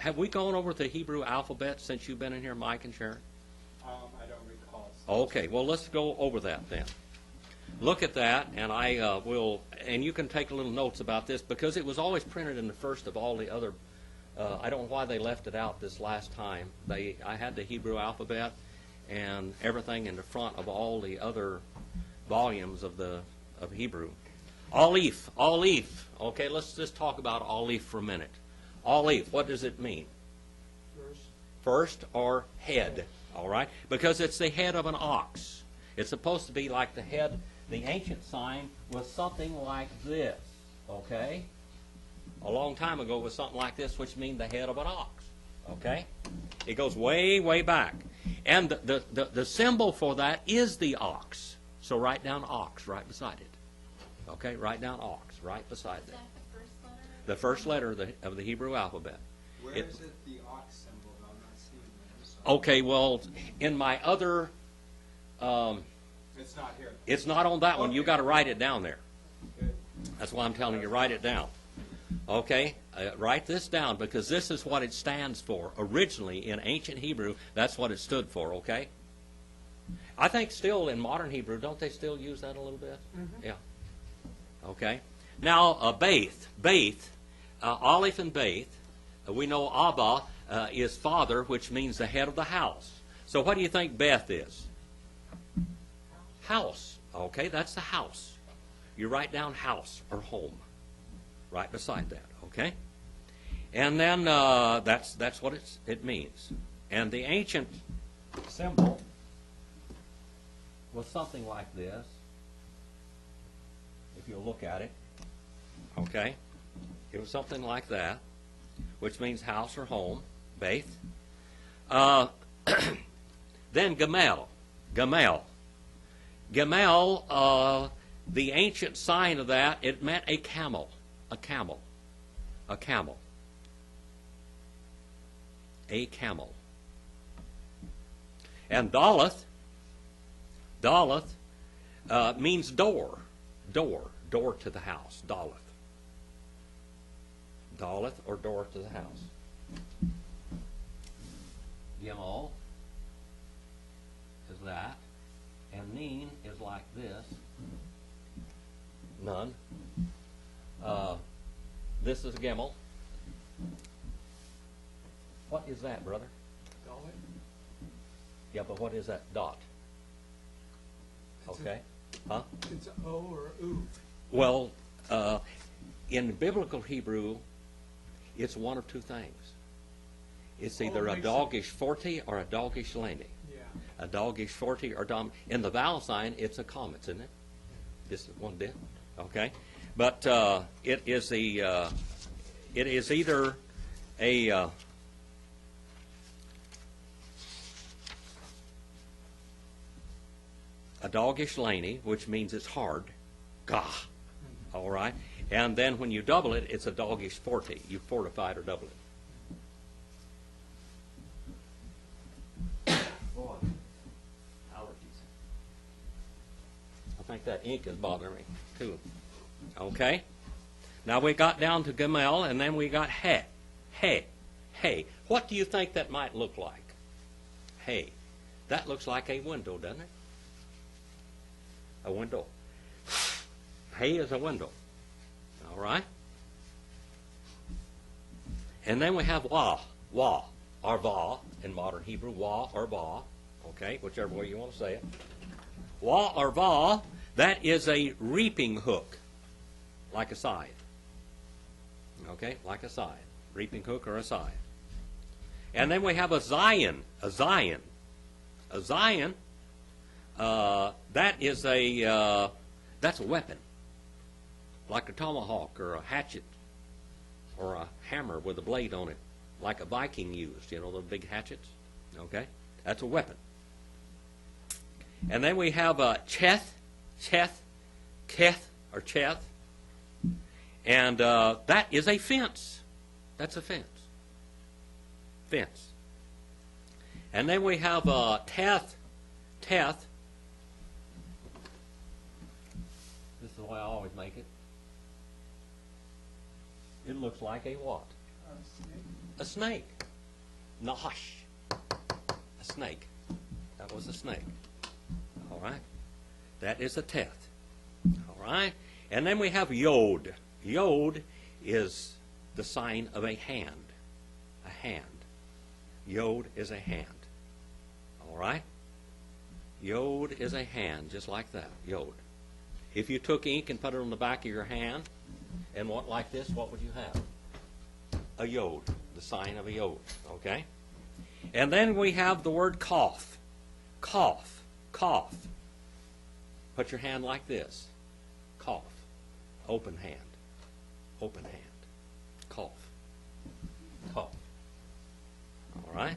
have we gone over the Hebrew alphabet since you've been in here, Mike and Sharon? I don't recall. Okay, well, let's go over that then. Look at that, and I will, and you can take a little notes about this because it was always printed in the first of all the other. I don't know why they left it out this last time. I had the Hebrew alphabet and everything in the front of all the other volumes of Hebrew. Aleph, Aleph. Okay, let's just talk about Aleph for a minute. Aleph, what does it mean? First or head, all right? Because it's the head of an ox. It's supposed to be like the head. The ancient sign was something like this, okay? A long time ago it was something like this, which means the head of an ox, okay? It goes way, way back. And the symbol for that is the ox. So write down ox right beside it. Okay, write down ox right beside that. Is that The first letter of the Hebrew alphabet. Where is it the ox symbol? I'm not seeing it. So. Okay, well, in my other... it's not here. It's not on that one. Okay. You got to write it down there. Good. That's why I'm telling you, write it down. Okay? Write this down because this is what it stands for. Originally, in ancient Hebrew, that's what it stood for, okay? I think still in modern Hebrew, don't they still use that a little bit? Mm-hmm. Yeah. Okay. Now, Beth, Aleph and Beth, we know Abba is father, which means the head of the house. So what do you think Beth is? House. Okay, that's the house. You write down house or home right beside that, okay? And then that's what it means. And the ancient symbol was something like this, if you look at it, okay? It was something like that, which means house or home, Beth. Then Gamel. Gamel, the ancient sign of that, it meant a camel. A camel. And Daleth means door to the house, Daleth or door to the house. Gimel is that, and Neen is like this. None. This is Gimel. What is that, brother? Dollar? Yeah, but what is that dot? Okay. Huh? It's O or U. Well, in biblical Hebrew, it's one of two things. It's either a dogish forty or a dogish laney. Yeah. A dogish forty or dom. In the vowel sign, it's a comma, isn't it? This is one bit. Okay. But it is either a dogish laney, which means it's hard. Gah. All right. And then when you double it, it's a dogish forty. You fortified or double it. Boy, allergies. I think that ink is bothering me, too. Okay. Now we got down to Gamel, and then we got Hey. What do you think that might look like? Hey. That looks like a window, doesn't it? A window. Hey is a window. All right? And then we have Wa, or Va, in modern Hebrew, Wa or Va, okay, whichever way you want to say it. Wa or Va, that is a reaping hook, like a scythe. Okay, like a scythe. Reaping hook or a scythe. And then we have a Zion. That is that's a weapon, like a tomahawk or a hatchet or a hammer with a blade on it, like a Viking used, you know, the big hatchets. Okay, that's a weapon. And then we have Keth, or Cheth, and that is a fence. That's a fence. And then we have Teth. This is the way I always make it. It looks like a what? A snake. Nahash. A snake. That was a snake. All right. That is a teth. All right. And then we have yod. Yod is the sign of a hand. A hand. Yod is a hand. All right. Yod is a hand, just like that. Yod. If you took ink and put it on the back of your hand and went like this, what would you have? A yod, the sign of a yod. Okay? And then we have the word cough. Cough. Cough. Put your hand like this. Cough. Open hand. Open hand. Cough. Cough. All right?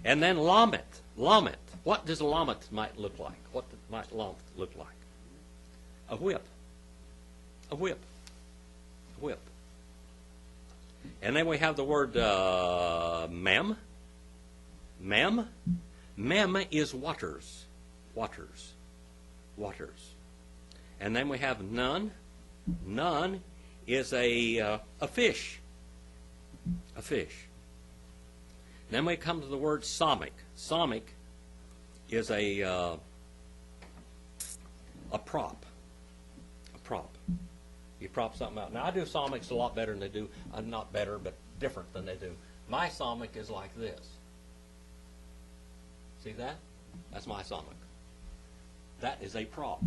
And then lamet. Lamet. What does lamet might look like? What might lamet look like? A whip. A whip. A whip. And then we have the word mem. Mem. Mem is waters. Waters. Waters. And then we have nun. Nun is a fish. A fish. Then we come to the word somic. Somic is a prop. A prop. You prop something out. Now, I do somics a lot better than they do. Not better, but different than they do. My somic is like this. See that? That's my somic. That is a prop.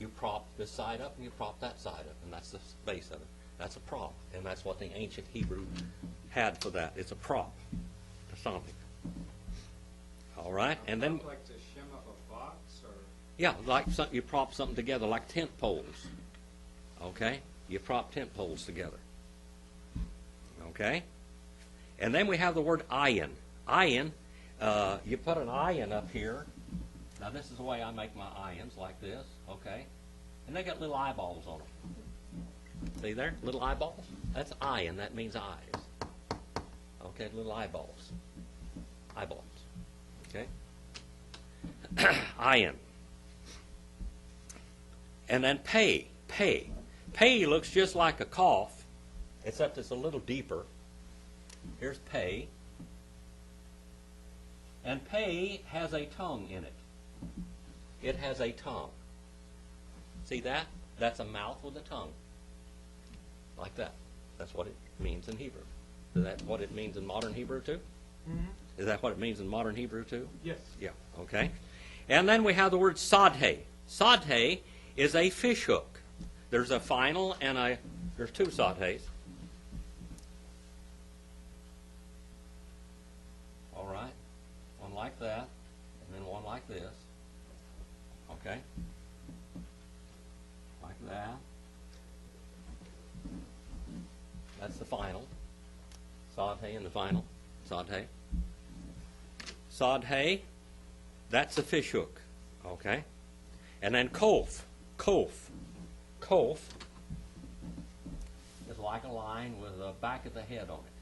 You prop this side up and you prop that side up, and that's the base of it. That's a prop, and that's what the ancient Hebrew had for that. It's a prop, a somic. All right, and then like the shim of a box, or yeah, like you prop something together, like tent poles. Okay, you prop tent poles together. Okay, and then we have the word ayin. Ayin, you put an ayin up here. Now this is the way I make my ayins, like this. Okay, and they got little eyeballs on them. See there, little eyeballs. That's ayin. That means eyes. Okay, little eyeballs. Eyeballs. Okay? Ayin. And then pay. Pay. Pay looks just like a cough, except it's a little deeper. Here's pay. And pay has a tongue in it. It has a tongue. See that? That's a mouth with a tongue. Like that. That's what it means in Hebrew. Is that what it means in modern Hebrew too? Mm-hmm. Is that what it means in modern Hebrew too? Yes. Yeah, okay. And then we have the word sadhe. Sadhe is a fish hook. There's a final and there's two sadhes. All right. One like that, and then one like this. Okay. Like that. That's the final. Sadhe and the final. Sadhe. Sadhe, that's a fish hook. Okay? And then kof. Kof. Kof is like a line with the back of the head on it.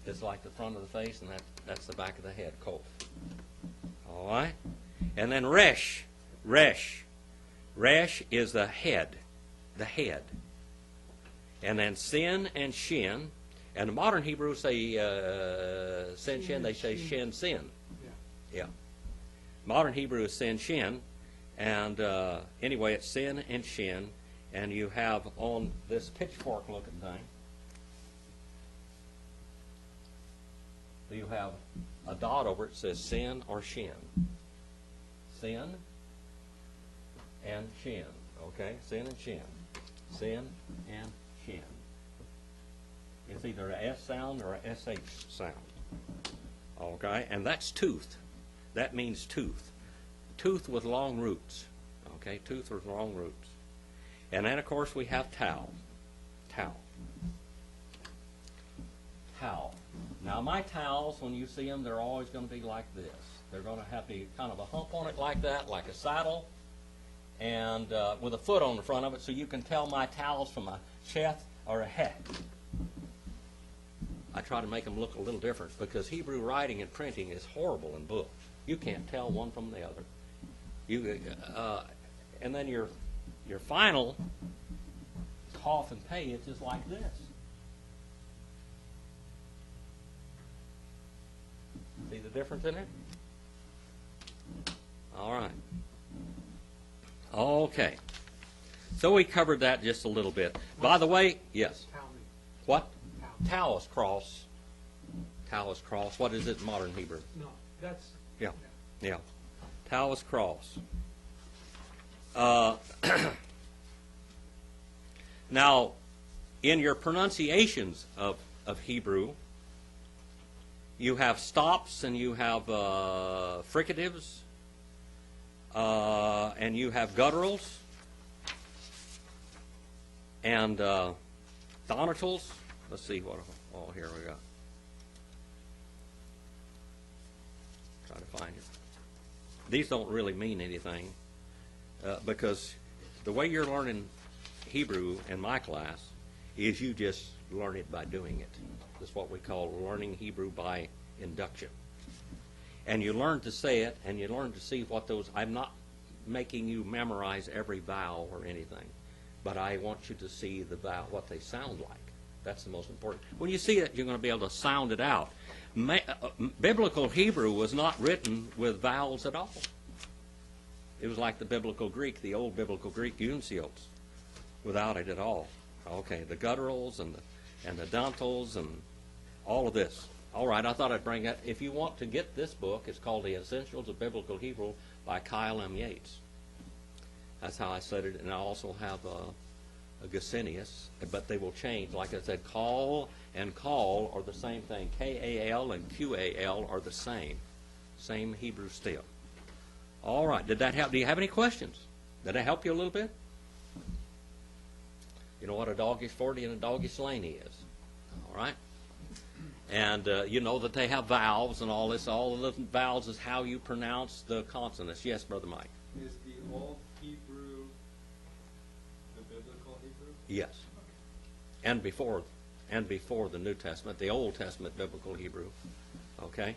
It's like the front of the face, and that's the back of the head, kof. All right? And then resh. Resh. Resh is the head. The head. And then sin and shin. And the modern Hebrews say sin, shin. They say shin, sin. Yeah. Modern Hebrew is sin, shin. And anyway, it's sin and shin. And you have on this pitchfork-looking thing, you have a dot over it that says sin or shin. Sin and shin. Okay? Sin and shin. Sin and shin. It's either a S sound or a SH sound. Okay? And that's tooth. That means tooth. Tooth with long roots. Okay? Tooth with long roots. And then, of course, we have towel. Towel. Towel. Now, my towels, when you see them, they're always going to be like this. They're going to have kind of a hump on it like that, like a saddle, and with a foot on the front of it, so you can tell my towels from a chest or a hat. I try to make them look a little different because Hebrew writing and printing is horrible in books. You can't tell one from the other. And then your final cough and pay is just like this. difference in it? All right. Okay. So we covered that just a little bit. By the way, yes. What? Taos cross. Taos cross. What is it in modern Hebrew? No, that's... Yeah. Yeah. Taos cross. Now, in your pronunciations of Hebrew, you have stops and you have fricatives and you have gutturals and donatals. Let's see what all here we got. Try to find it. These don't really mean anything because the way you're learning Hebrew in my class is you just learn it by doing it. That's what we call learning Hebrew by induction. And you learn to say it, and you learn to see what those... I'm not making you memorize every vowel or anything, but I want you to see the vowel, what they sound like. That's the most important. When you see it, you're going to be able to sound it out. Biblical Hebrew was not written with vowels at all. It was like the biblical Greek, the old biblical Greek uncials, without it at all. Okay, the gutturals and the dentals and all of this. All right, I thought I'd bring it. If you want to get this book, it's called The Essentials of Biblical Hebrew by Kyle M. Yates. That's how I said it. And I also have a Gesenius, but they will change. Like I said, call and call are the same thing. K-A-L and Q-A-L are the same. Same Hebrew stem. All right, did that help? Do you have any questions? Did that help you a little bit? You know what a doggish 40 and a doggish laney is. All right? And you know that they have vowels and all this. All the little vowels is how you pronounce the consonants. Yes, Brother Mike? Is the Old Hebrew the biblical Hebrew? Yes. And before the New Testament, the Old Testament biblical Hebrew. Okay?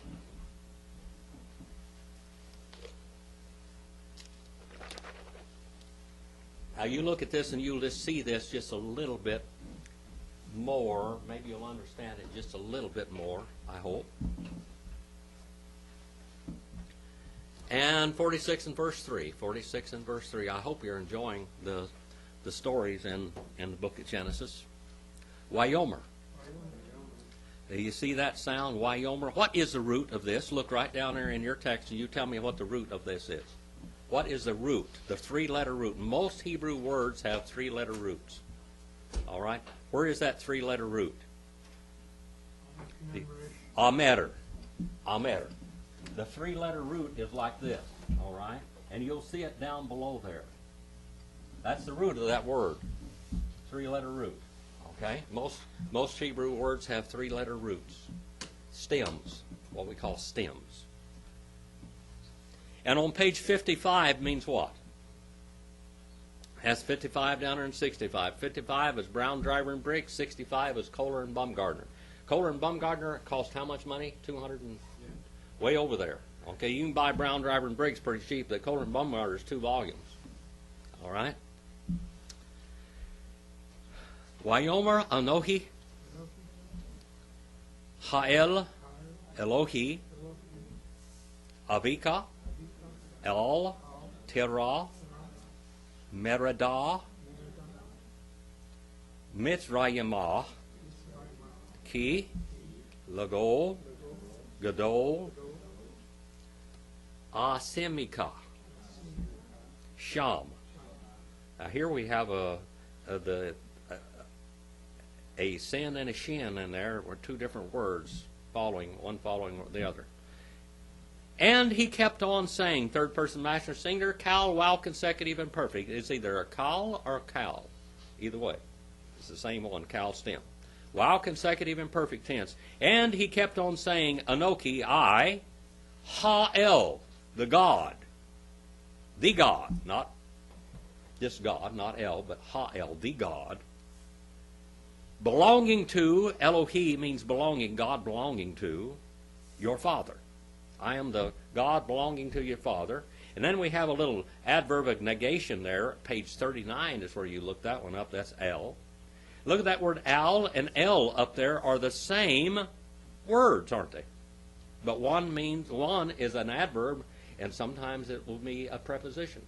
Now you look at this and you'll just see this just a little bit more. Maybe you'll understand it just a little bit more, I hope. And 46 and verse 3. 46 and verse 3. I hope you're enjoying the stories in the book of Genesis. Wyomer. Do you see that sound, Wyomer? What is the root of this? Look right down there in your text and you tell me what the root of this is. What is the root? The three-letter root. Most Hebrew words have three-letter roots. All right? Where is that three-letter root? Amer. Amer. The three-letter root is like this. All right? And you'll see it down below there. That's the root of that word. Three-letter root. Okay? Most Hebrew words have three-letter roots. Stems. What we call stems. And on page 55 means what? Has 55 down there and 65. 55 is Brown, Driver, and Briggs. 65 is Kohler and Baumgartner. Kohler and Baumgartner cost how much money? 200 and... Yeah. Way over there. Okay, you can buy Brown, Driver, and Briggs pretty cheap. The Kohler and Baumgartner is 2 volumes. All right? Wyomer, Anohi, Ha'el, Elohi, Avika, El, Terah, Meradah, Mitzrayimah, Ki, Lagol, Gadol, Asimika, Sham. Now here we have a sin and a shin in there, or 2 different words one following the other. And he kept on saying, third person master singular, kal, wow, consecutive, and perfect. It's either a kal or a kal. Either way. It's the same one, kal stem. Wow, consecutive, and perfect tense. And he kept on saying, Anoki, I, Ha'el, the God. The God, not just God, not El, but Ha'el, the God. Belonging to, Elohi means belonging, God belonging to, your Father. I am the God belonging to your Father. And then we have a little adverb of negation there. Page 39 is where you look that one up. That's El. Look at that word al and el up there are the same words, aren't they? But one is an adverb, and sometimes it will be a preposition.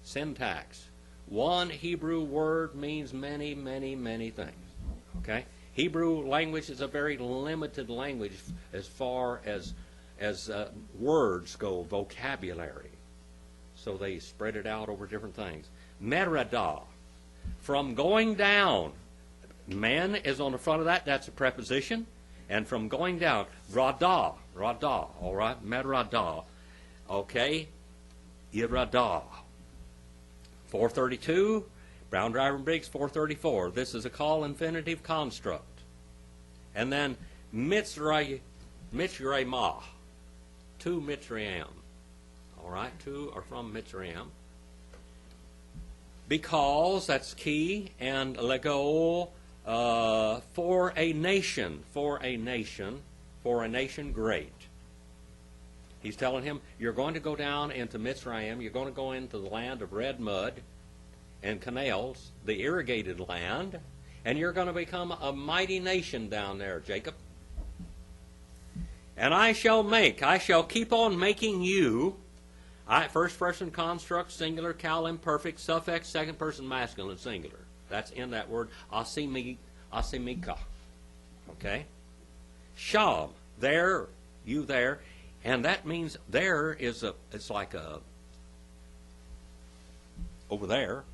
Syntax. One Hebrew word means many, many, many things. Okay? Hebrew language is a very limited language as far as words go, vocabulary. So they spread it out over different things. Meradah. From going down. Man is on the front of that. That's a preposition. And from going down. Radah. Radah. All right? Meradah. Okay? Iradah. 432. Brown Driver and Briggs 434. This is a call infinitive construct. And then Mitzrayimah. To Mitzrayim. All right? Two are from Mitzrayim. Because, that's key, and lego, for a nation great. He's telling him, you're going to go down into Mitzrayim, you're going to go into the land of red mud and canals, the irrigated land, and you're going to become a mighty nation down there, Jacob. And I shall keep on making you. First person construct, singular, cal imperfect, suffix, second person masculine, singular. That's in that word, asimika. Okay? Sham, there, you there. And that means there is it's like over there,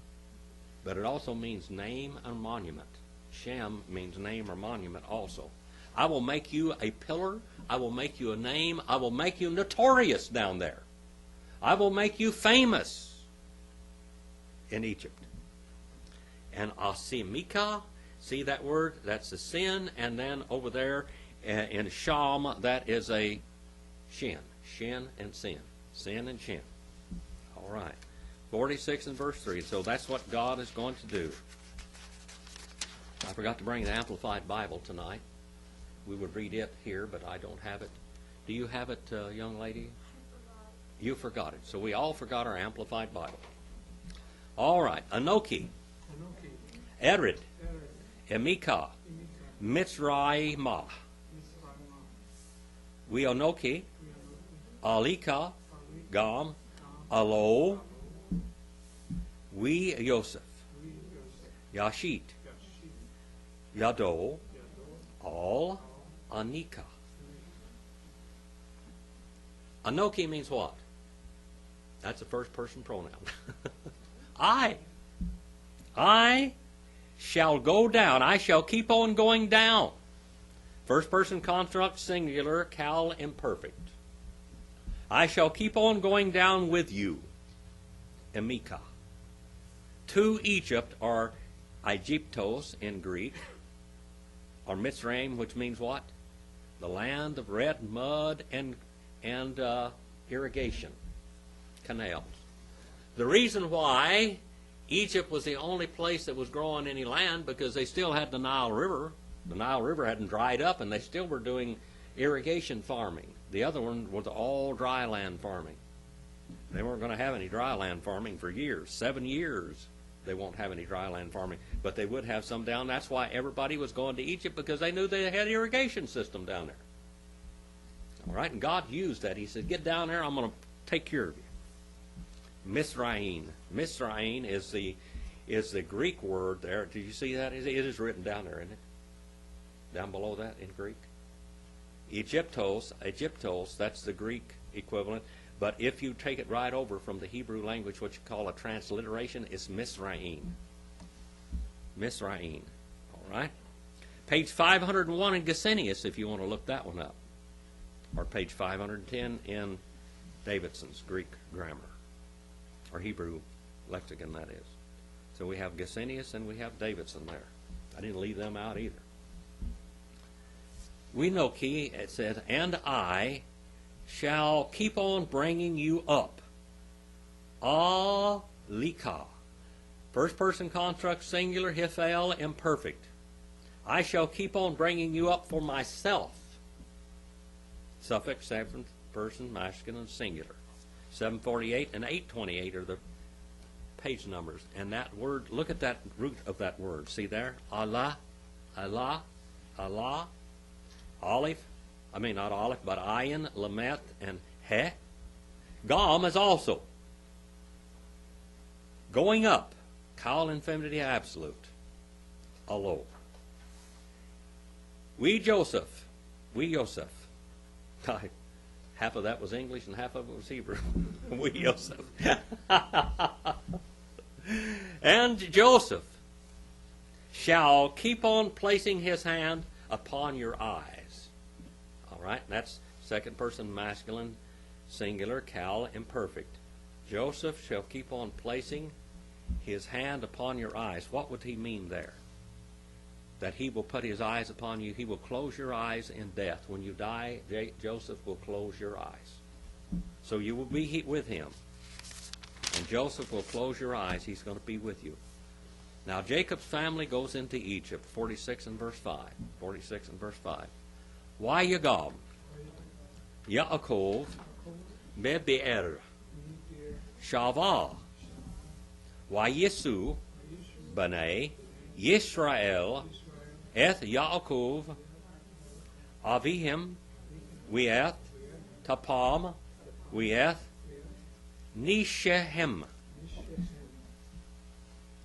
but it also means name and monument. Shem means name or monument also. I will make you a pillar, I will make you a name, I will make you notorious down there. I will make you famous in Egypt. And asimika, see that word? That's a sin. And then over there in Sham, that is a shin. Shin and sin. Sin and shin. All right. 46 and verse 3. So that's what God is going to do. I forgot to bring the Amplified Bible tonight. We would read it here, but I don't have it. Do you have it, young lady? You forgot it. So we all forgot our Amplified Bible. All right. Anoki. Erid. Emika. Mitzrayimah. Weonoki. Alika. Gam. Alo. We Yosef. Yashit. Yado. All. Anika. Anoki means what? That's a first person pronoun. I shall go down. I shall keep on going down. First person construct, singular, cal imperfect. I shall keep on going down with you. Emika. To Egypt, or Aegyptos in Greek, or Mitzrayim, which means what? The land of red mud and irrigation, canals. The reason why Egypt was the only place that was growing any land, because they still had the Nile River. The Nile River hadn't dried up, and they still were doing irrigation farming. The other one was all dry land farming. They weren't going to have any dry land farming for years. 7 years they won't have any dry land farming, but they would have some down. That's why everybody was going to Egypt, because they knew they had an irrigation system down there. All right, and God used that. He said, get down there, I'm going to take care of you. Mizraim. Mizraim is the Greek word there. Did you see that? It is written down there, isn't it? Down below that in Greek. Egyptos, that's the Greek equivalent. But if you take it right over from the Hebrew language, what you call a transliteration, it's Mizraim. Mizraim. All right? Page 501 in Gesenius, if you want to look that one up. Or page 510 in Davidson's Greek grammar. Or Hebrew lexicon, that is. So we have Gesenius and we have Davidson there. I didn't leave them out either. We know key, it says, and I shall keep on bringing you up. Alika. First person construct, singular, hifel, imperfect. I shall keep on bringing you up for myself. Suffix, seventh person, masculine, singular. 748 and 828 are the page numbers. And that word, look at that root of that word. See there? Allah, Allah, Allah, Aleph, I mean, not Aleph, but Ayin, Lamet, and He. Gam is also going up. Kal infinitive absolute. Alo. We Joseph. Half of that was English and half of it was Hebrew. We Joseph. And Joseph shall keep on placing his hand upon your eyes. All right, that's second person masculine, singular, Kal, imperfect. Joseph shall keep on placing his hand upon your eyes. What would he mean there? That he will put his eyes upon you. He will close your eyes in death. When you die, Joseph will close your eyes. So you will be with him. And Joseph will close your eyes. He's going to be with you. Now Jacob's family goes into Egypt, 46 and verse 5. 46 and verse 5. Why Yagam? Yaakov Be'er Shava. Why Yesu B'nai Yisrael Eth Yaakov Avihim Weeth Tapam Weeth Nishehem.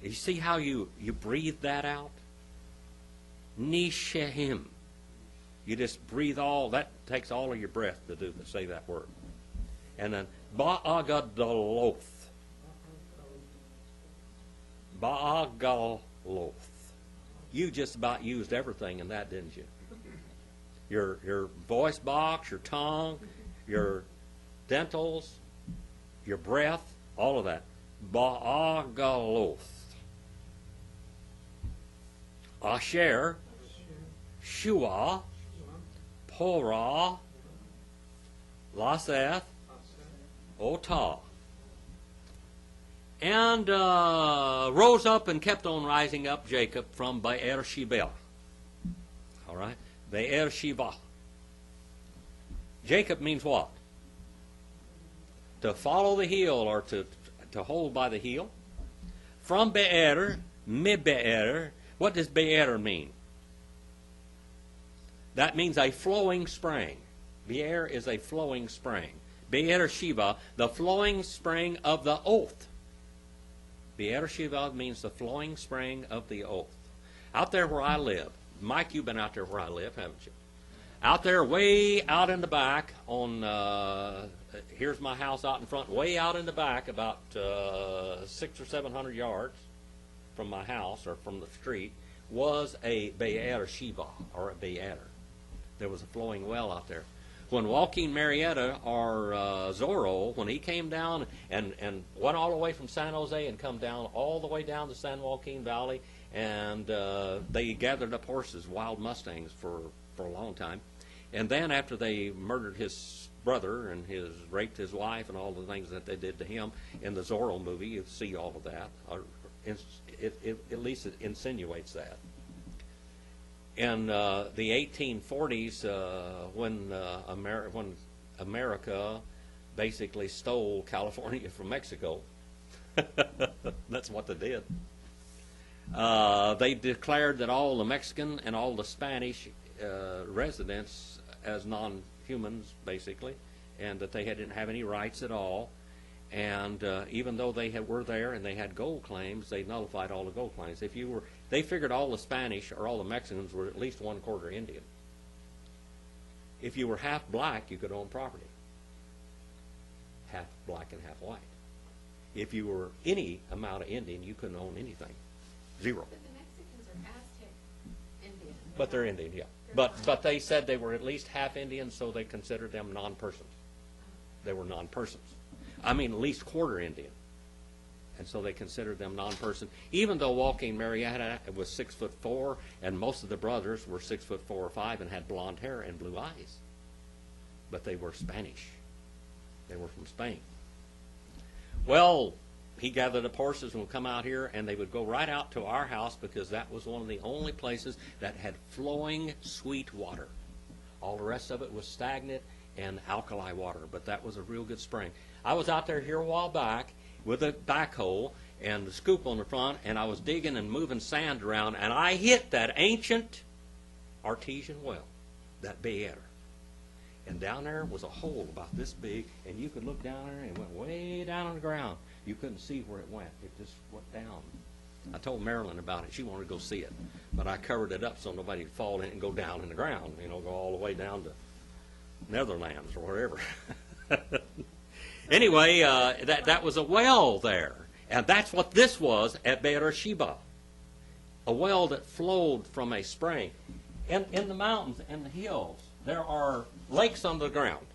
You see how you breathe that out? Nishehem. You just breathe all, that takes all of your breath to say that word. And then Ba'agadaloth. Ba'agaloth. You just about used everything in that, didn't you? Your voice box, your tongue, your dentals, your breath, all of that. Ba'agaloth. Asher, Shua, Porah, Laseth, Otah. And rose up and kept on rising up Jacob from Be'er Sheba. All right? Be'er Sheba. Jacob means what? To follow the heel or to hold by the heel. From Be'er, Mibe'er. What does Be'er mean? That means a flowing spring. Be'er is a flowing spring. Be'er Sheba, the flowing spring of the oath. Be'er Sheba means the flowing spring of the oath. Out there where I live, Mike, you've been out there where I live, haven't you? Out there way out in the back on, here's my house out in front, way out in the back about 600 or 700 yards from my house or from the street was a Be'er Sheba or a Be'er. There was a flowing well out there. When Joaquin Marietta or Zorro, when he came down and went all the way from San Jose and come down all the way down to San Joaquin Valley, and they gathered up horses, wild Mustangs for a long time. And then after they murdered his brother and raped his wife and all the things that they did to him in the Zorro movie, you see all of that. Or at least it insinuates that. In the 1840s, when America basically stole California from Mexico, that's what they did. They declared that all the Mexican and all the Spanish residents as non-humans, basically, and that they didn't have any rights at all. And even though they were there and they had gold claims, they nullified all the gold claims. They figured all the Spanish or all the Mexicans were at least 1/4 Indian. If you were half black, you could own property. Half black and half white. If you were any amount of Indian, you couldn't own anything. Zero. But the Mexicans are Aztec Indian. But they're Indian, yeah. But they said they were at least half Indian, so they considered them non-persons. They were non-persons. I mean, at least quarter Indian. And so they considered them non-person. Even though Joaquin Marietta was 6'4", and most of the brothers were 6'4" or 5" and had blonde hair and blue eyes. But they were Spanish. They were from Spain. Well, he gathered up horses and would come out here, and they would go right out to our house because that was one of the only places that had flowing sweet water. All the rest of it was stagnant and alkali water, but that was a real good spring. I was out there here a while back with a backhoe and the scoop on the front, and I was digging and moving sand around, and I hit that ancient artesian well, that Be'er. And down there was a hole about this big, and you could look down there, and it went way down on the ground. You couldn't see where it went. It just went down. I told Marilyn about it. She wanted to go see it. But I covered it up so nobody would fall in and go down in the ground, go all the way down to Netherlands or wherever. Anyway, that was a well there. And that's what this was at Beersheba. A well that flowed from a spring. In the mountains and the hills, there are lakes under the ground.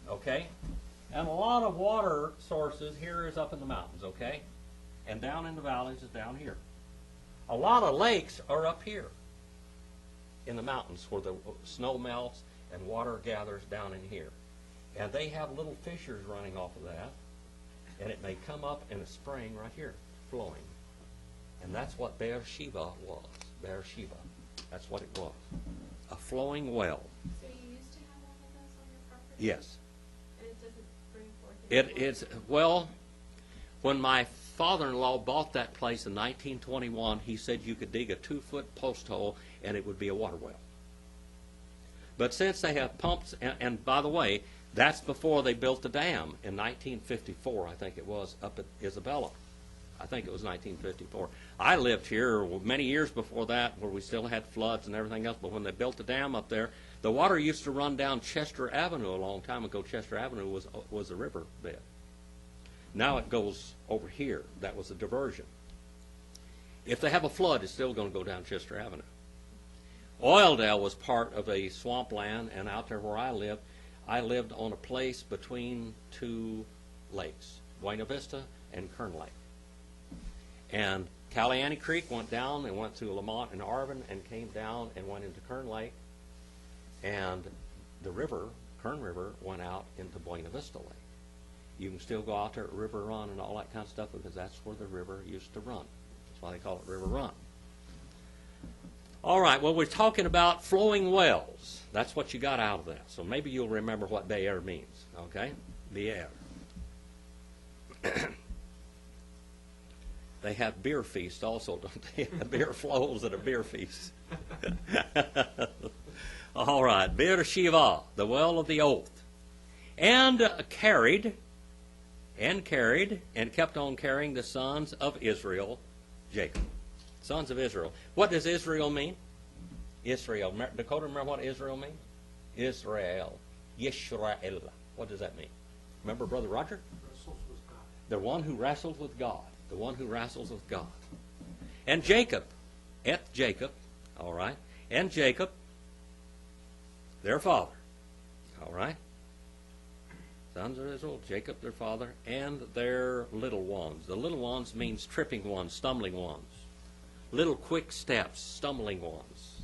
Okay? And a lot of water sources here is up in the mountains, okay? And down in the valleys is down here. A lot of lakes are up here in the mountains where the snow melts and water gathers down in here. And they have little fissures running off of that, and it may come up in a spring right here, flowing. And that's what Beersheba was. Beersheba. That's what it was. A flowing well. So you used to have all of those on your property? Yes. And it doesn't bring forth It any is, well, when my father-in-law bought that place in 1921, he said you could dig a 2-foot post hole and it would be a water well. But since they have pumps, and by the way, that's before they built the dam in 1954, I think it was, up at Isabella. I think it was 1954. I lived here many years before that where we still had floods and everything else, but when they built the dam up there, the water used to run down Chester Avenue a long time ago. Chester Avenue was a river bed. Now it goes over here. That was a diversion. If they have a flood, it's still going to go down Chester Avenue. Oildale was part of a swampland, and out there where I lived on a place between two lakes, Buena Vista and Kern Lake. And Caliani Creek went down and went through Lamont and Arvin and came down and went into Kern Lake. And the river, Kern River, went out into Buena Vista Lake. You can still go out there at River Run and all that kind of stuff because that's where the river used to run. That's why they call it River Run. All right, well, we're talking about flowing wells. That's what you got out of that. So maybe you'll remember what Be'er means, okay? Be'er. They have beer feast also, don't they? Beer flows at a beer feast. All right, Beersheba, the well of the oath. And carried, and kept on carrying the sons of Israel, Jacob. Sons of Israel. What does Israel mean? Israel. Dakota, remember what Israel means? Israel. Yisrael. What does that mean? Remember Brother Roger? Wrestles with God. The one who wrestles with God. The one who wrestles with God. And Jacob. Jacob. All right. And Jacob, their father. All right. Sons of Israel, Jacob their father, and their little ones. The little ones means tripping ones, stumbling ones. Little quick steps, stumbling ones.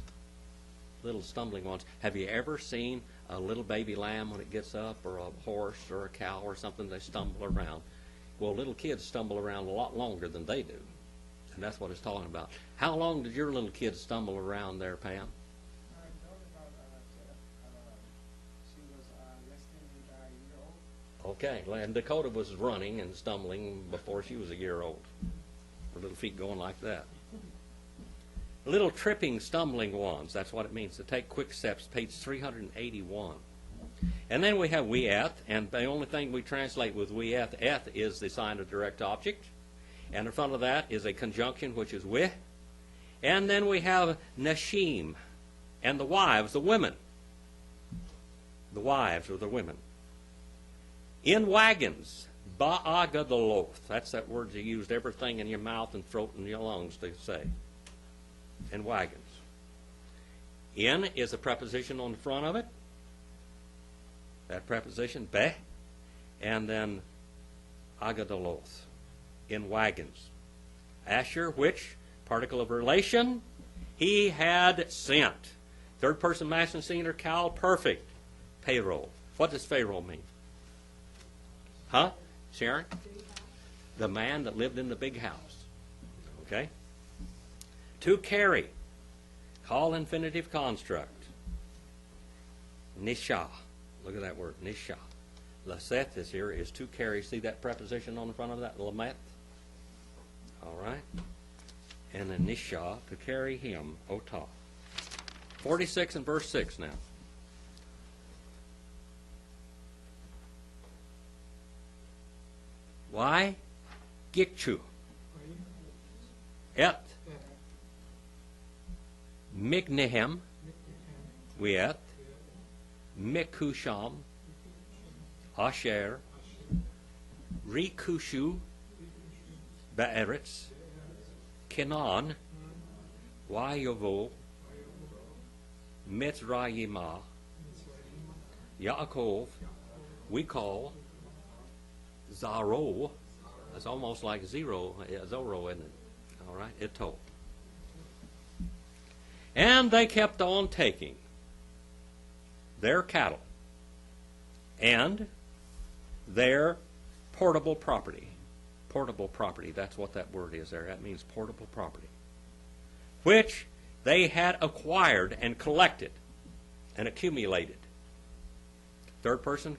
Little stumbling ones. Have you ever seen a little baby lamb when it gets up, or a horse or a cow or something? They stumble around. Well, little kids stumble around a lot longer than they do. And that's what it's talking about. How long did your little kids stumble around there, Pam? She was less than a year old. Okay, and Dakota was running and stumbling before she was a year old. Her little feet going like that. Little tripping, stumbling ones. That's what it means to take quick steps. Page 381. And then we have we'eth, and the only thing we translate with we'eth, eth is the sign of direct object. And in front of that is a conjunction, which is with. And then we have nashim, and the wives, the women. The wives or the women. In wagons, ba'agadaloth. That's that word you used everything in your mouth and throat and your lungs to say. In wagons. In is a preposition on the front of it. That preposition, beh, and then agadaloth. In wagons. Asher, which, particle of relation, he had sent. Third person masculine singular, Cal, perfect. Payroll. What does Pharaoh mean? Huh? Sharon? The man that lived in the big house. Okay? To carry. Call infinitive construct. Nisha. Look at that word, nisha. Laseth is here, is to carry. See that preposition on the front of that? Lameth. All right. And then nisha, to carry him, otah. 46 and verse 6 now. Why? Gikchu. Et. Mignehem. Wiet. Mikusham. Asher. Rikushu. Be'eretz. Kenan. Wayovo. Mitzrayimah. Yaakov. We call Zaro. That's almost like zero, Zorro, isn't it? All right, Ito. And they kept on taking their cattle and their portable property. Portable property, that's what that word is there. That means portable property. Which they had acquired and collected and accumulated. Third person,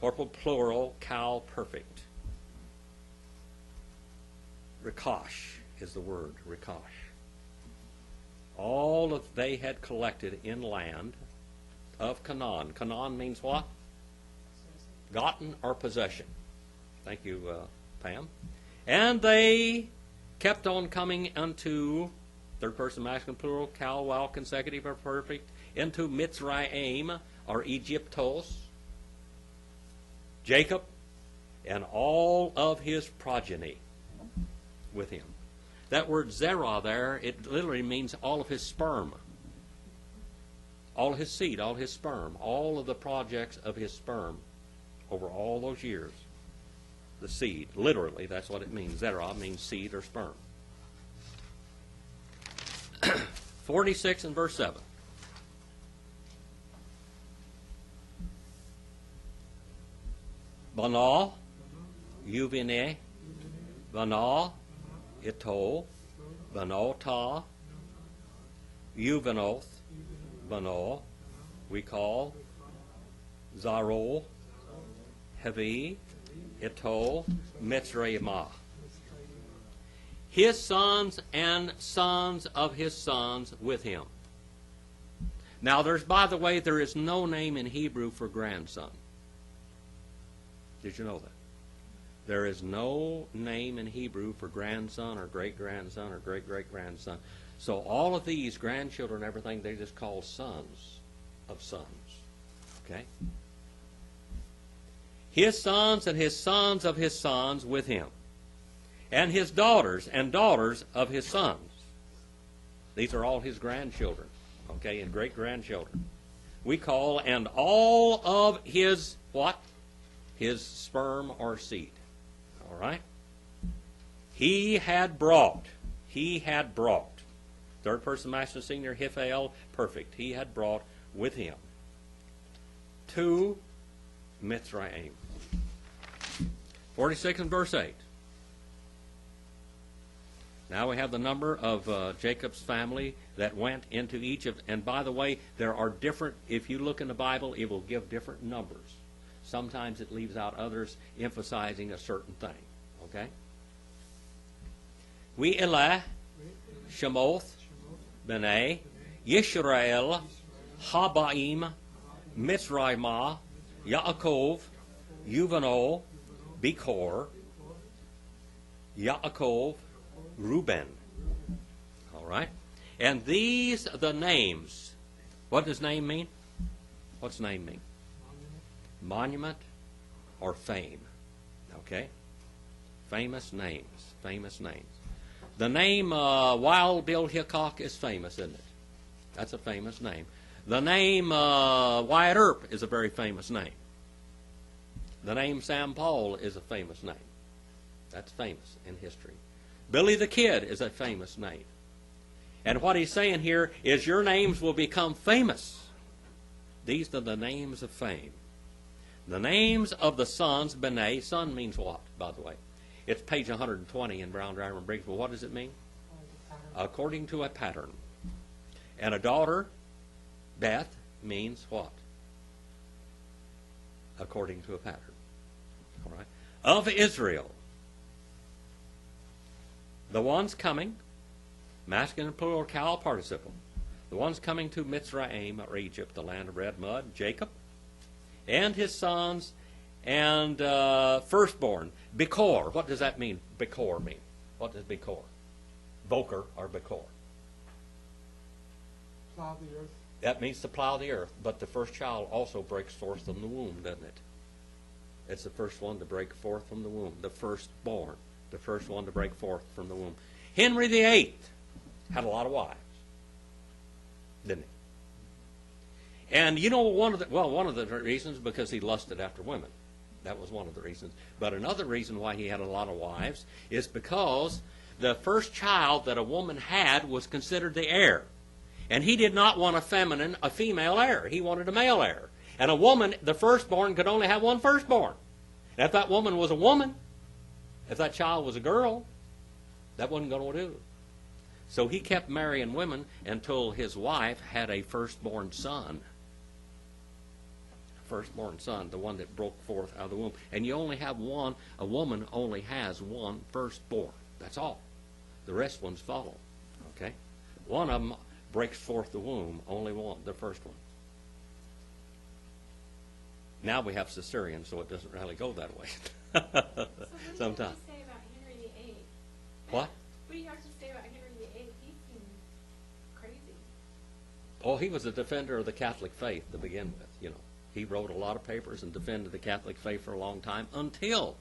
corporal plural, cow perfect. Rikosh is the word, rikosh. All of they had collected in land of Canaan. Canaan means what? Gotten or possession. Thank you, Pam. And they kept on coming unto, third person masculine plural, cow, wow, consecutive or perfect, into Mitzrayim or Egyptos, Jacob, and all of his progeny with him. That word zerah there, it literally means all of his sperm. All of his seed, all his sperm, all of the projects of his sperm over all those years. The seed, literally, that's what it means. Zerah means seed or sperm. 46 and verse 7. Bana, Yuvine, Bana, Ito, Banota, Yuvenoth, Bano, we call Zaro, Hevi, Ito, Mitzrayimah. His sons and sons of his sons with him. Now there's, by the way, there is no name in Hebrew for grandson. Did you know that? There is no name in Hebrew for grandson or great-grandson or great-great-grandson. So all of these grandchildren and everything, they just call sons of sons. Okay? His sons and his sons of his sons with him. And his daughters and daughters of his sons. These are all his grandchildren. Okay? And great-grandchildren. We call, and all of his, what? His sperm or seed. All right? He had brought. Third person masculine singular, Hiphael, perfect. He had brought with him to Mitzrayim. 46 and verse 8. Now we have the number of Jacob's family that went into Egypt. And by the way, there are different, if you look in the Bible, it will give different numbers. Sometimes it leaves out others emphasizing a certain thing. Okay? We Elah, Shemoth, Benay, Yisrael, Habaim, Mitzrayimah, Yaakov, Yuvano, Bikor, Yaakov, Reuben. All right? And these are the names. What does name mean? What's name mean? Monument or fame. Okay? Famous names. Famous names. The name Wild Bill Hickok is famous, isn't it? That's a famous name. The name Wyatt Earp is a very famous name. The name Sam Paul is a famous name. That's famous in history. Billy the Kid is a famous name. And what he's saying here is your names will become famous. These are the names of fame. The names of the sons, Benay, son means what, by the way? It's page 120 in Brown, Driver, and Briggs. Well, what does it mean? According to a pattern. And a daughter, Beth, means what? According to a pattern. All right. Of Israel. The ones coming, masculine and plural cow participle. The ones coming to Mitzrayim or Egypt, the land of red mud, Jacob, and his sons, and firstborn. Bekor. What does that mean? Bekor mean. What does Bekor? Voker or Bekor. Plow the earth. That means to plow the earth. But the first child also breaks forth from the womb, doesn't it? It's the first one to break forth from the womb. The firstborn. The first one to break forth from the womb. Henry VIII had a lot of wives, didn't he? And you know, one of the reasons, because he lusted after women. That was one of the reasons. But another reason why he had a lot of wives is because the first child that a woman had was considered the heir. And he did not want a female heir. He wanted a male heir. And a woman, the firstborn, could only have one firstborn. And if that woman was a woman, if that child was a girl, that wasn't going to do. So he kept marrying women until his wife had a firstborn son. Firstborn son, the one that broke forth out of the womb. And you only have one, a woman only has one firstborn. That's all. The rest ones follow. Okay? One of them breaks forth the womb, only one, the first one. Now we have cesarean, so it doesn't really go that way. So what do you have Sometimes. to say about Henry VIII? What? What do you have to say about Henry VIII? He seemed crazy. Oh, he was a defender of the Catholic faith to begin with, you know. He wrote a lot of papers and defended the Catholic faith for a long time until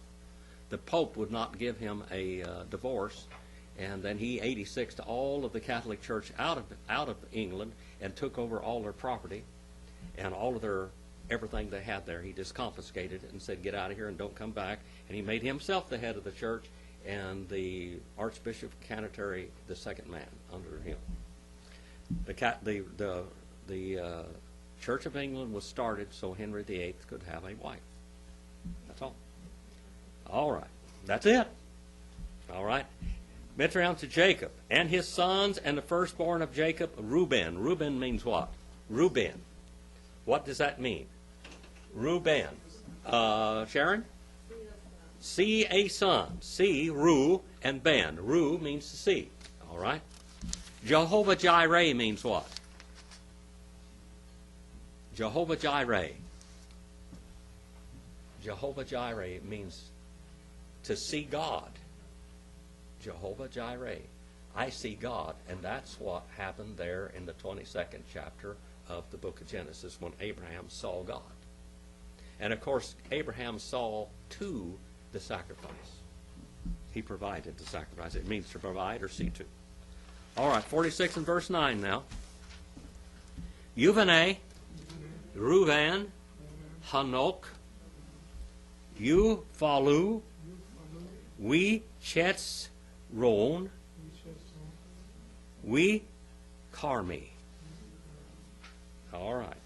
the Pope would not give him a divorce. And then he 86'd all of the Catholic Church out of England and took over all their property and all of their everything they had there. He just confiscated it and said, "Get out of here and don't come back." And he made himself the head of the church, and the Archbishop of Canterbury the second man under him. The Church of England was started so Henry VIII could have a wife. That's all. All right. That's it. All right. Went around to Jacob and his sons, and the firstborn of Jacob, Reuben. Reuben means what? Reuben. What does that mean? Reuben. Sharon? See a son. See, Ru, and Ben. Ru means to see. All right. Jehovah Jireh means what? Jehovah Jireh. Jehovah Jireh means to see God. Jehovah Jireh. I see God. And that's what happened there in the 22nd chapter of the book of Genesis when Abraham saw God. And of course, Abraham saw to the sacrifice. He provided the sacrifice. It means to provide or see to. All right, 46 and verse 9 now. Yuvane, Reuven, Hanok, Falu, we Chetz Ron, we Carmi. All right.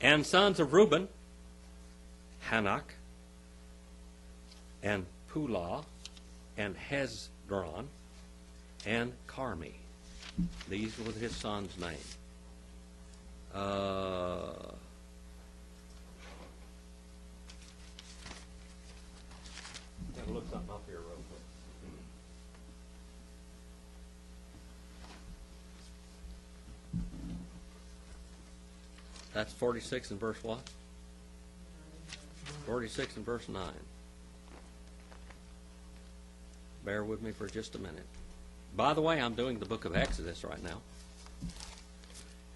And sons of Reuben, Hanak, and Pula, and Hezron, and Carmi. These were his sons' names. Gotta look something up here real quick. That's 46 and verse what? 46 and verse 9. Bear with me for just a minute. By the way, I'm doing the book of Exodus right now.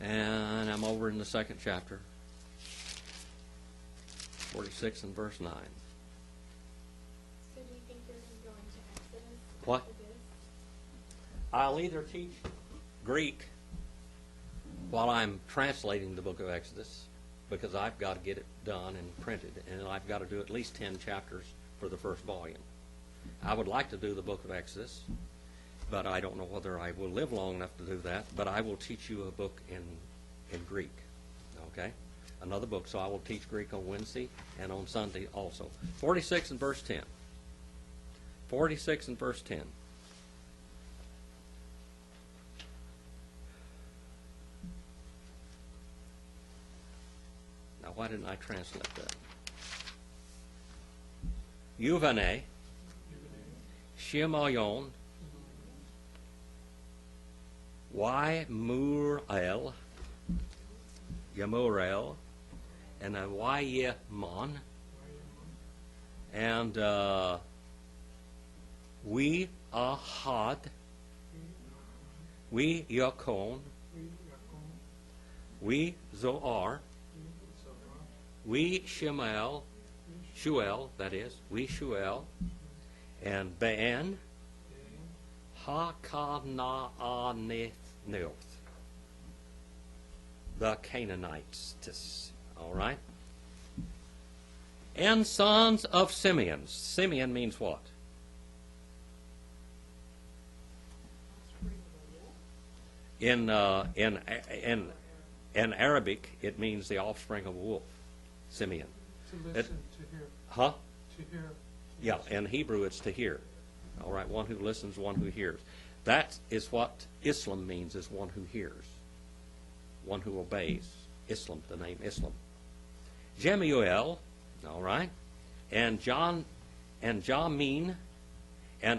And I'm over in the second chapter. 46 and verse 9. So do you think you're going to go into Exodus? What? after this? I'll either teach Greek while I'm translating the book of Exodus, because I've got to get it done and printed, and I've got to do at least 10 chapters for the first volume. I would like to do the book of Exodus, but I don't know whether I will live long enough to do that, but I will teach you a book in Greek, okay? Another book, so I will teach Greek on Wednesday and on Sunday also. 46 and verse 10. 46 and verse 10. Now, why didn't I translate that? Yuvane, Shemayon, Yamurel, and a Wayemon, and we Ahad, we Yakon, we Zoar, we Shemuel, that is, we Shuel, and Ben Hakana'aneth, the Canaanites. All right? And sons of Simeon. Simeon means what? In Arabic, it means the offspring of a wolf. Simeon. To listen, to hear. Huh? To hear. Yeah, in Hebrew it's to hear. All right, one who listens, one who hears. That is what Islam means, is one who hears, one who obeys. Islam, the name Islam. Jemuel, all right, and Jamin, and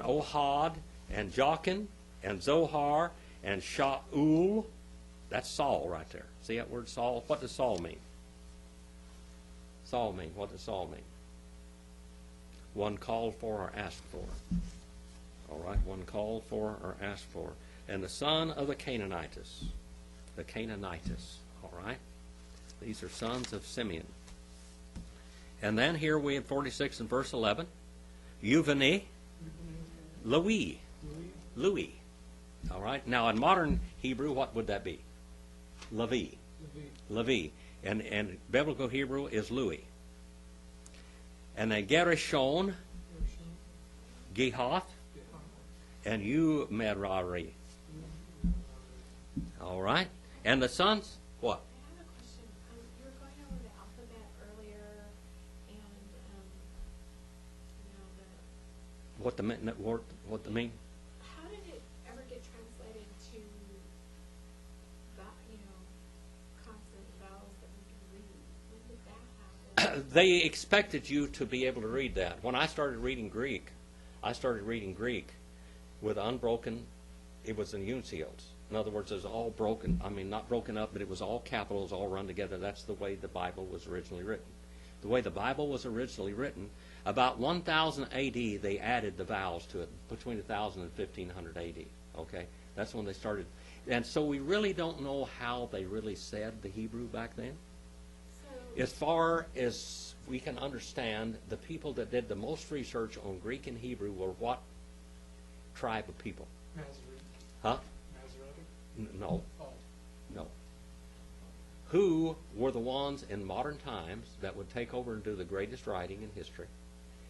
Ohad, and Jachin, and Zohar, and Shaul. That's Saul right there. See that word Saul? What does Saul mean? Saul mean? What does Saul mean? One called for or asked for. All right, one called for or asked for. And the son of the Canaanites. The Canaanites. All right. These are sons of Simeon. And then here we in 46 and verse 11. Yuvani, Louis. Louis. All right. Now in modern Hebrew, what would that be? Levi. Levi. And biblical Hebrew is Louis. And then Gershon, Gehath, and you Merari. All right. And the sons, what? I have a question. You were going over the alphabet earlier, and What the mean? how did it ever get translated to, consonant vowels that we can read? When did that happen? They expected you to be able to read that. When I started reading Greek with unbroken, it was in uncials. In other words, it was all broken. I mean, not broken up, but it was all capitals, all run together. That's the way the Bible was originally written. The way the Bible was originally written, about 1000 A.D., they added the vowels to it, between 1000 and 1500 A.D., okay? That's when they started. And so we really don't know how they really said the Hebrew back then. So, As far as we can understand, the people that did the most research on Greek and Hebrew were what tribe of people? Nazareth. Huh? Nazareth. No. Oh. No. Who were the ones in modern times that would take over and do the greatest writing in history?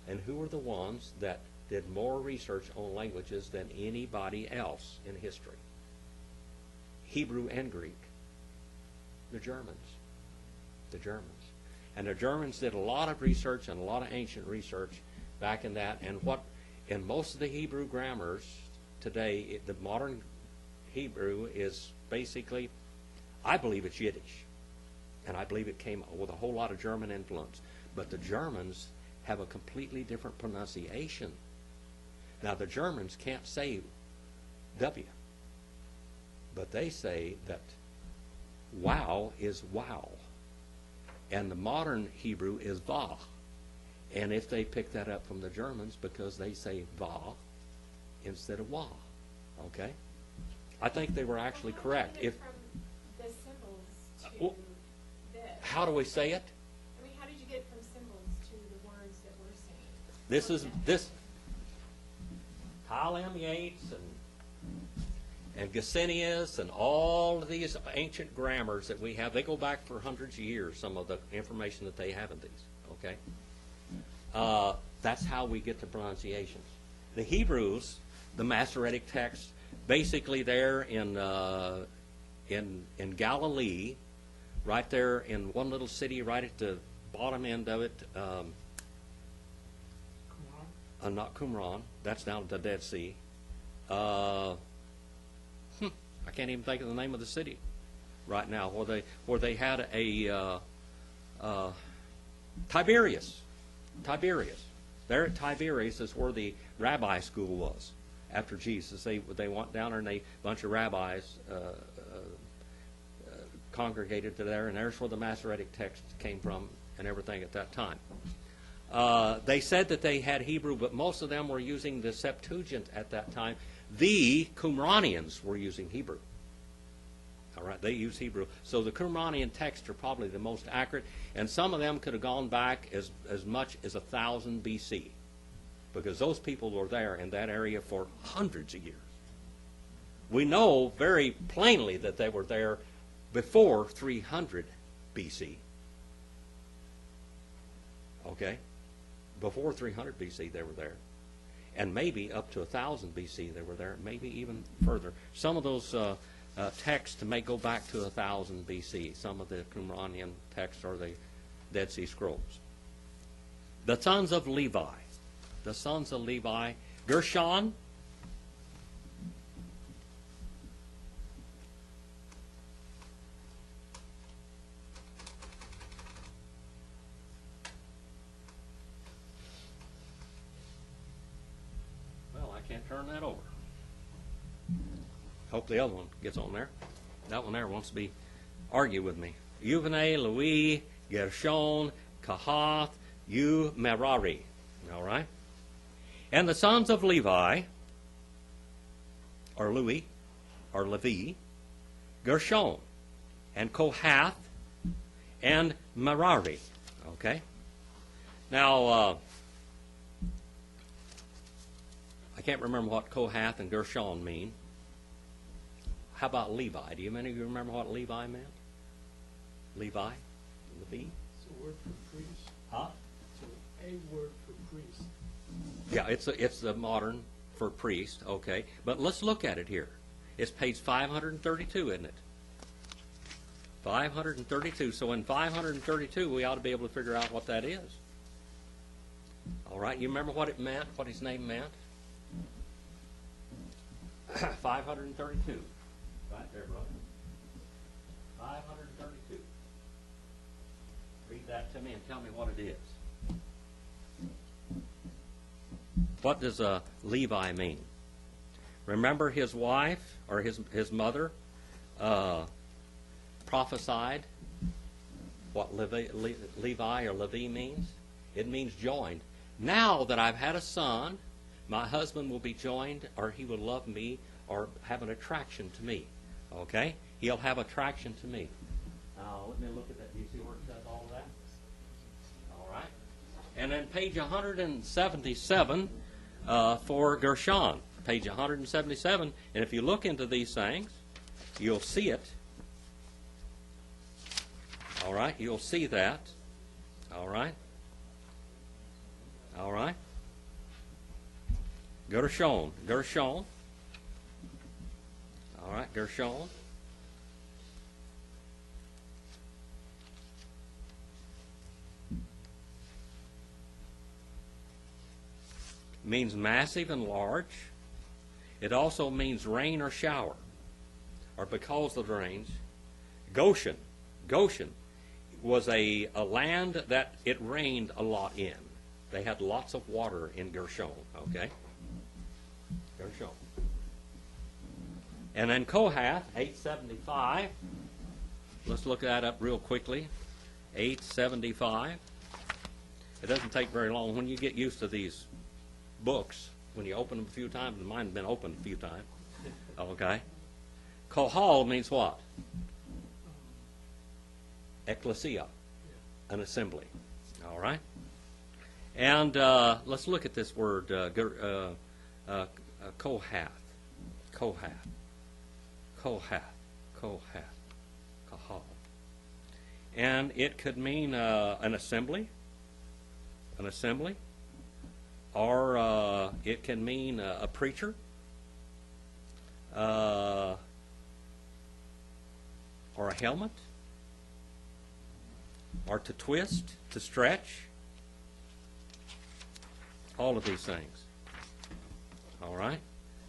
And who were the ones that did more research on languages than anybody else in history? Hebrew and Greek. The Germans. The Germans. And the Germans did a lot of research and a lot of ancient research back in that. And what in most of the Hebrew grammars today, the modern Hebrew is basically, I believe it's Yiddish. And I believe it came with a whole lot of German influence. But the Germans have a completely different pronunciation. Now, the Germans can't say W. But they say that wow is wow. And the modern Hebrew is va. And if they pick that up from the Germans because they say va instead of wa. Okay? I think they were actually correct. How did you If get from the symbols to well, this? how do we say it? I mean, how did you get from symbols to the words that we're saying? This is this Kyle M. Yates and Gesenius and all of these ancient grammars that we have, they go back for hundreds of years, some of the information that they have in these, okay? That's how we get the pronunciations. The Hebrews, the Masoretic text, basically there in Galilee, right there in one little city right at the bottom end of it, not Qumran, that's down at the Dead Sea. I can't even think of the name of the city right now, where they had a Tiberias. There at Tiberias is where the rabbi school was. After Jesus, they went down there and a bunch of rabbis congregated to there, and there's where the Masoretic text came from and everything at that time. They said that they had Hebrew, but most of them were using the Septuagint at that time. The Qumranians were using Hebrew. All right, they use Hebrew. So the Qumranian texts are probably the most accurate, and some of them could have gone back as much as 1000 BC, because those people were there in that area for hundreds of years. We know very plainly that they were there before 300 BC. Okay? Before 300 BC they were there. And maybe up to 1000 BC they were there, maybe even further. Some of those texts may go back to 1000 BC. Some of the Qumranian texts are the Dead Sea Scrolls. The sons of Levi. The sons of Levi. Gershon. Well, I can't turn that over. Hope the other one gets on there. That one there wants to argue with me. Yuvane, Louis, Gershon, Kahath, Merari. All right? And the sons of Levi, or Louis, or Levi, Gershon, and Kohath, and Merari. Okay? Now, I can't remember what Kohath and Gershon mean. How about Levi? Do any of you remember what Levi meant? Levi? Levi? It's a word for priest. Huh? It's a word for priest. Yeah, it's the modern for priest, okay. But let's look at it here. It's page 532, isn't it? 532. So in 532, we ought to be able to figure out what that is. All right, you remember what it meant, what his name meant? 532. Right there, brother. 532. Read that to me and tell me what it is. What does Levi mean? Remember his wife, or his mother, prophesied what Levi or Levi means? It means joined. Now that I've had a son, my husband will be joined, or he will love me, or have an attraction to me. Okay? He'll have attraction to me. Now, let me look at that. Do you see where it says all of that? All right. And then page 177 for Gershon. Page 177. And if you look into these things, you'll see it. All right? You'll see that. All right? All right? Gershon. Gershon. All right, Gershon. Means massive and large. It also means rain or shower, or because of the rains. Goshen. Goshen was a land that it rained a lot in. They had lots of water in Gershon, okay? Gershon. And then Kohath, 875. Let's look that up real quickly. 875. It doesn't take very long. When you get used to these books, when you open them a few times, and mine have been opened a few times. Okay? Kohal means what? Ecclesia, an assembly. All right? And let's look at this word, Kohath. Kohath. Kohath. Kohath. Kahal. And it could mean an assembly. An assembly. Or it can mean a preacher. Or a helmet. Or to twist, to stretch. All of these things. All right?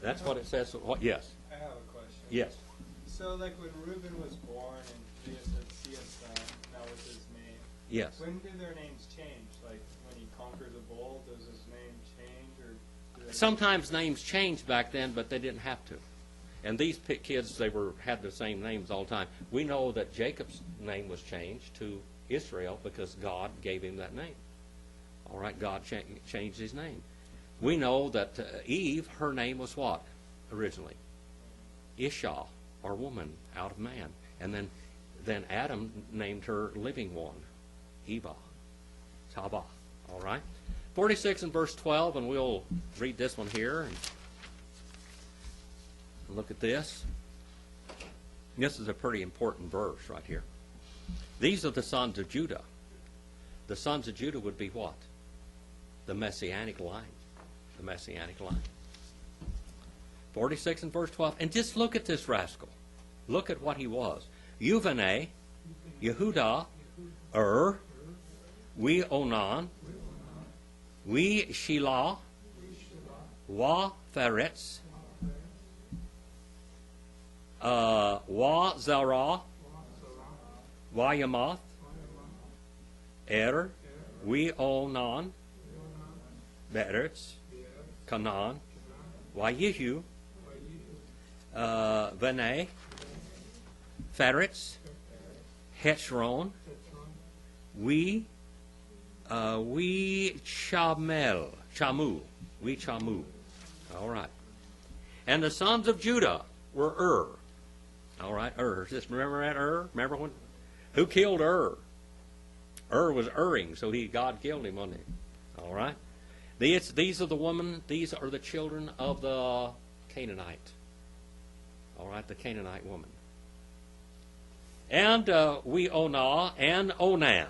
That's what it says. What? Yes. I have a question. Yes. So, like when Reuben was born and Leah said, "See a son," that was his name. Yes. When do their names change? Like when he conquers a bull, does his name change, or do they Sometimes names changed back then, but they didn't have to. And these kids, had the same names all the time. We know that Jacob's name was changed to Israel because God gave him that name. All right, God changed his name. We know that Eve, her name was what originally? Isha, or woman, out of man. And then Adam named her living one, Eva, Taba. All right? 46 and verse 12, and we'll read this one here. And look at this. This is a pretty important verse right here. These are the sons of Judah. The sons of Judah would be what? The Messianic line. The Messianic line. 46 and verse 12. And just look at this rascal. Look at what he was. Yuvane, Yehuda, we Onan, we Shelah, wa Pharetz, wa Zerah, wa Yamath, we Onan, Be'eretz, Canaan, wa Yehu, Vene, Pharetz, Heshron, we Chamu. All right. And the sons of Judah were All right, Just remember that Remember when? Who killed was erring, so God killed him, wasn't he? All right. These are the children of the Canaanite. All right, the Canaanite woman. And we Onah and Onan.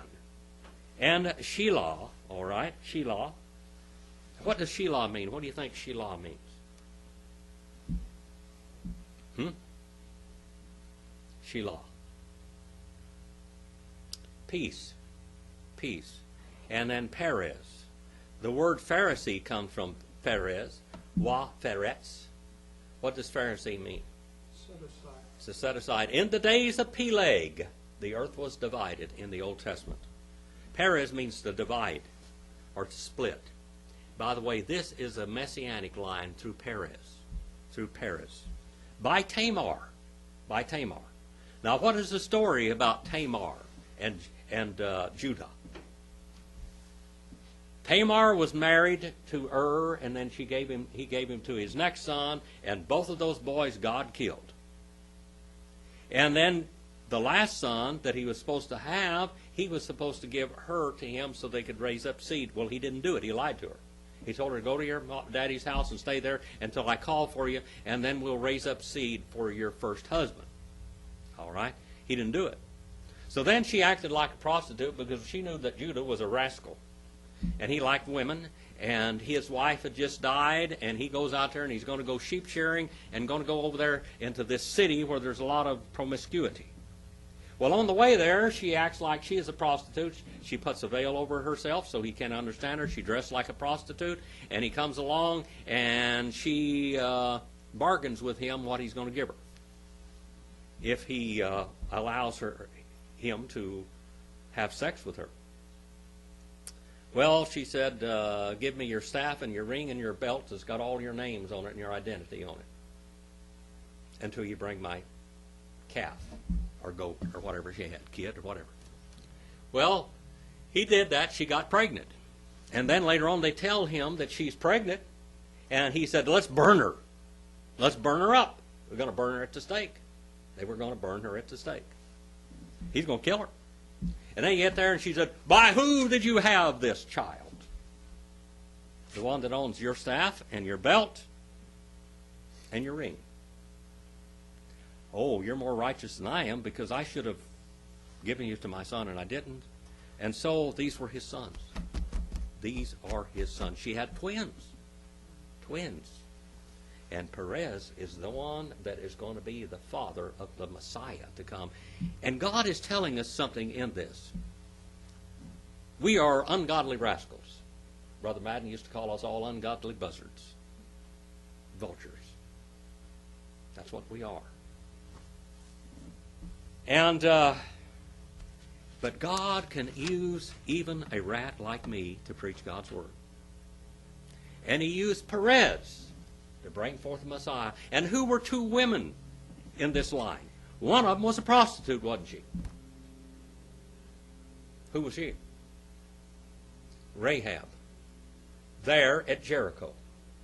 And Shelah, all right, Shelah. What does Shelah mean? What do you think Shelah means? Shelah. Peace. Peace. And then Perez. The word Pharisee comes from Perez. Wa Pharetz. What does Pharisee mean? Set aside. So set aside. In the days of Peleg, the earth was divided in the Old Testament. Perez means to divide or to split. By the way, this is a messianic line through Perez. Through Perez. By Tamar. By Tamar. Now, what is the story about Tamar and Judah? Tamar was married to and then he gave him to his next son, and both of those boys God killed. And then the last son that he was supposed to have, he was supposed to give her to him so they could raise up seed. Well, he didn't do it. He lied to her. He told her, go to your daddy's house and stay there until I call for you, and then we'll raise up seed for your first husband. All right? He didn't do it. So then she acted like a prostitute because she knew that Judah was a rascal. And he liked women, and his wife had just died, and he goes out there and he's going to go sheep shearing and going to go over there into this city where there's a lot of promiscuity. Well, on the way there, she acts like she is a prostitute. She puts a veil over herself so he can't understand her. She dressed like a prostitute, and he comes along, and she bargains with him what he's going to give her if he allows him to have sex with her. Well, she said, give me your staff and your ring and your belt that's got all your names on it and your identity on it until you bring my calf or goat or whatever she had, kid or whatever. Well, he did that. She got pregnant. And then later on they tell him that she's pregnant, and he said, let's burn her. Let's burn her up. We're going to burn her at the stake. They were going to burn her at the stake. He's going to kill her. And then you get there and she said, by who did you have this child? The one that owns your staff and your belt and your ring. Oh, you're more righteous than I am because I should have given you to my son and I didn't. And so these were his sons. These are his sons. She had twins. Twins. And Perez is the one that is going to be the father of the Messiah to come. And God is telling us something in this. We are ungodly rascals. Brother Madden used to call us all ungodly buzzards. Vultures. That's what we are. And, but God can use even a rat like me to preach God's word. And he used Perez to bring forth the Messiah. And who were two women in this line? One of them was a prostitute, wasn't she? Who was she? Rahab. There at Jericho.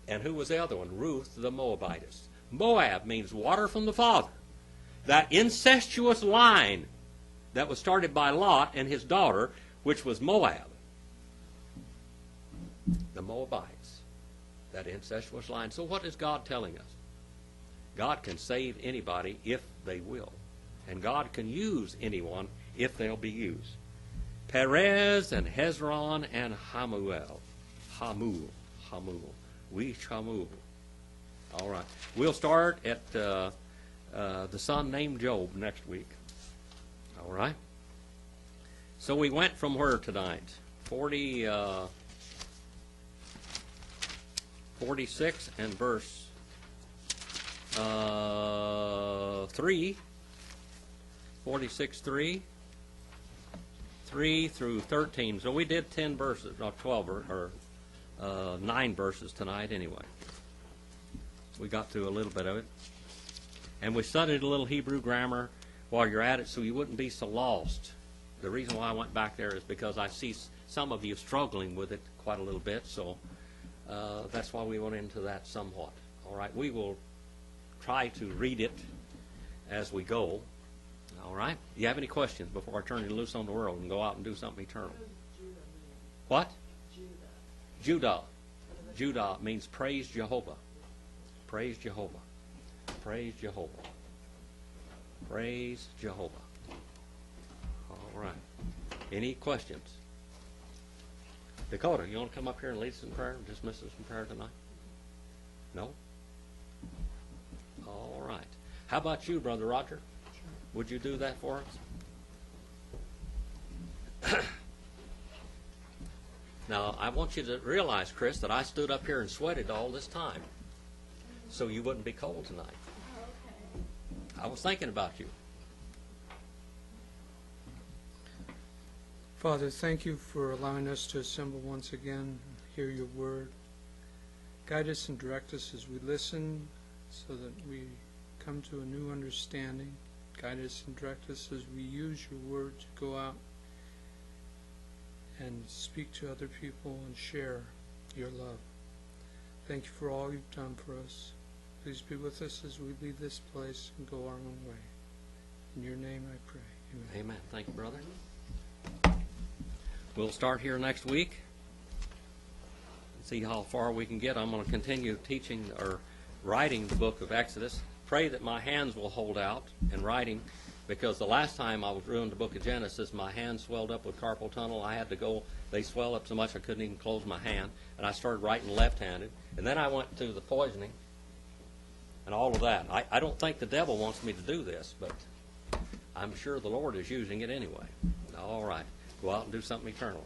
And who was the other one? Ruth the Moabitess. Moab means water from the father. That incestuous line that was started by Lot and his daughter, which was Moab. The Moabites. That incestuous line. So what is God telling us? God can save anybody if they will. And God can use anyone if they'll be used. Perez and Hezron and Hamul. Hamul. All right. We'll start at the son named Job next week. All right. So we went from where tonight? 46 and verse 3. 46, 3 through 13. So we did 10 verses, not 12 or 9 verses tonight anyway. We got through a little bit of it. And we studied a little Hebrew grammar while you're at it so you wouldn't be so lost. The reason why I went back there is because I see some of you struggling with it quite a little bit, so that's why we went into that somewhat. All right, we will try to read it as we go. All right? You have any questions before I turn you loose on the world and go out and do something eternal? What? Judah. Judah means praise Jehovah. Praise Jehovah. Praise Jehovah. Praise Jehovah. All right. Any questions? Dakota, you want to come up here and lead us in prayer? Dismiss us in prayer tonight? No? All right. How about you, Brother Roger? Would you do that for us? Now, I want you to realize, Chris, that I stood up here and sweated all this time so you wouldn't be cold tonight. I was thinking about you. Father, thank you for allowing us to assemble once again and hear your word. Guide us and direct us as we listen so that we come to a new understanding. Guide us and direct us as we use your word to go out and speak to other people and share your love. Thank you for all you've done for us. Please be with us as we leave this place and go our own way. In your name I pray. Amen. Amen. Thank you, brother. We'll start here next week. See how far we can get. I'm going to continue teaching or writing the book of Exodus. Pray that my hands will hold out in writing, because the last time I was doing the book of Genesis, my hand swelled up with carpal tunnel. I had to go. They swelled up so much I couldn't even close my hand, and I started writing left-handed. And then I went to the poisoning and all of that. I don't think the devil wants me to do this, but I'm sure the Lord is using it anyway. All right. Go out and do something eternal.